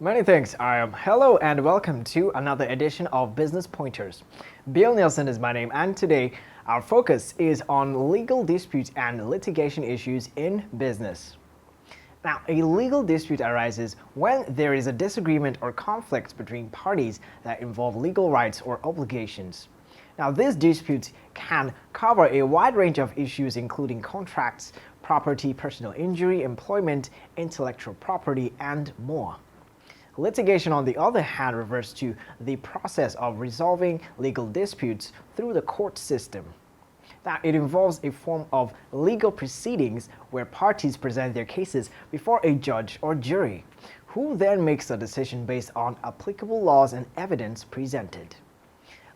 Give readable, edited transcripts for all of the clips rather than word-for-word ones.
Many thanks, Ariam. Hello and welcome to another edition of Business Pointers. Bill Nielsen is my name, and today our focus is on legal disputes and litigation issues in business. Now, a legal dispute arises when there is a disagreement or conflict between parties that involve legal rights or obligations. Now, these disputes can cover a wide range of issues including contracts, property, personal injury, employment, intellectual property, and more. Litigation, on the other hand, refers to the process of resolving legal disputes through the court system. Now, it involves a form of legal proceedings where parties present their cases before a judge or jury, who then makes a decision based on applicable laws and evidence presented.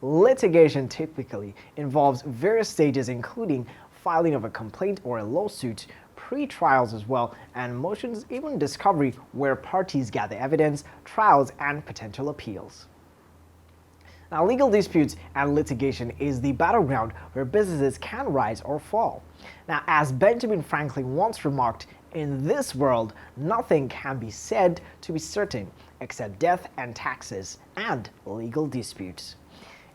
Litigation typically involves various stages, including filing of a complaint or a lawsuit, pre-trials as well, and motions, even discovery, where parties gather evidence, trials, and potential appeals. Now, legal disputes and litigation is the battleground where businesses can rise or fall. Now, as Benjamin Franklin once remarked, in this world, nothing can be said to be certain except death and taxes and legal disputes.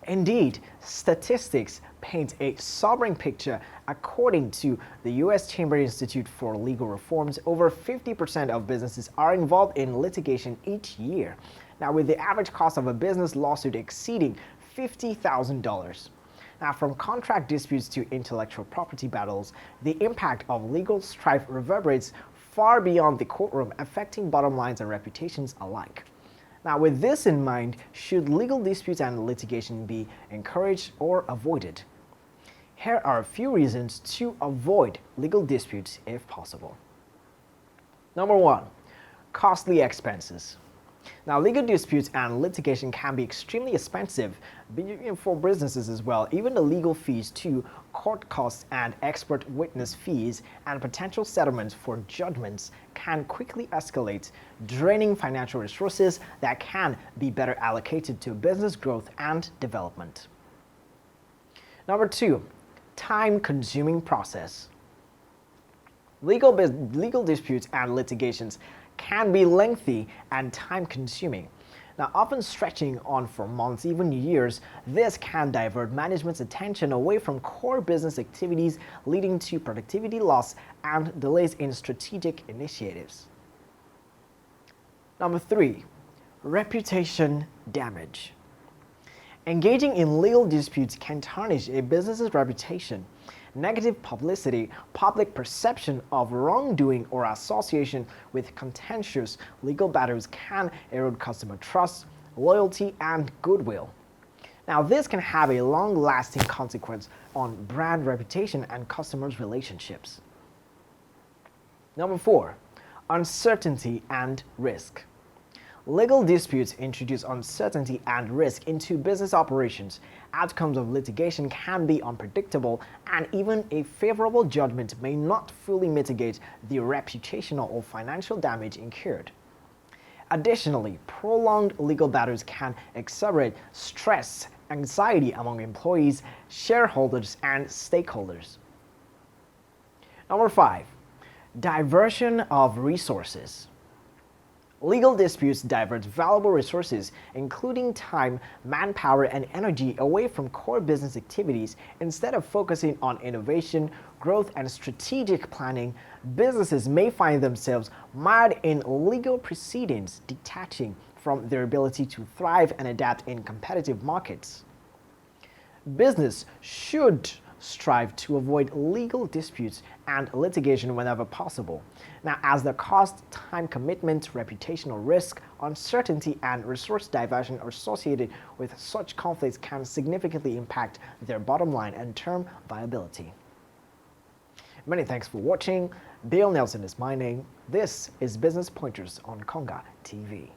Indeed, statistics paint a sobering picture. According to the U.S. Chamber Institute for Legal Reforms, over 50% of businesses are involved in litigation each year. Now, with the average cost of a business lawsuit exceeding $50,000. Now, from contract disputes to intellectual property battles, the impact of legal strife reverberates far beyond the courtroom, affecting bottom lines and reputations alike. Now, with this in mind, should legal disputes and litigation be encouraged or avoided? Here are a few reasons to avoid legal disputes if possible. Number one, costly expenses. Now, legal disputes and litigation can be extremely expensive for businesses as well. Even the legal fees to court costs and expert witness fees and potential settlements for judgments can quickly escalate, draining financial resources that can be better allocated to business growth and development. Number two, time-consuming process. Legal disputes and litigations can be lengthy and time-consuming. Now, often stretching on for months, even years, this can divert management's attention away from core business activities, leading to productivity loss and delays in strategic initiatives. Number three, reputation damage. Engaging in legal disputes can tarnish a business's reputation. Negative publicity, public perception of wrongdoing, or association with contentious legal battles can erode customer trust, loyalty, and goodwill. Now, this can have a long-lasting consequence on brand reputation and customers' relationships. Number four, uncertainty and risk. Legal disputes introduce uncertainty and risk into business operations. Outcomes of litigation can be unpredictable, and even a favorable judgment may not fully mitigate the reputational or financial damage incurred. Additionally, prolonged legal battles can exacerbate stress, anxiety among employees, shareholders, and stakeholders. Number five, diversion of resources. Legal disputes divert valuable resources, including time, manpower, and energy, away from core business activities. Instead of focusing on innovation, growth, and strategic planning, businesses may find themselves mired in legal proceedings, detaching from their ability to thrive and adapt in competitive markets. Business should strive to avoid legal disputes and litigation whenever possible. Now, as the cost, time commitment, reputational risk, uncertainty, and resource diversion associated with such conflicts can significantly impact their bottom line and term viability. Many thanks for watching. Bill Nelson is my name. This is Business Pointers on KongaTV.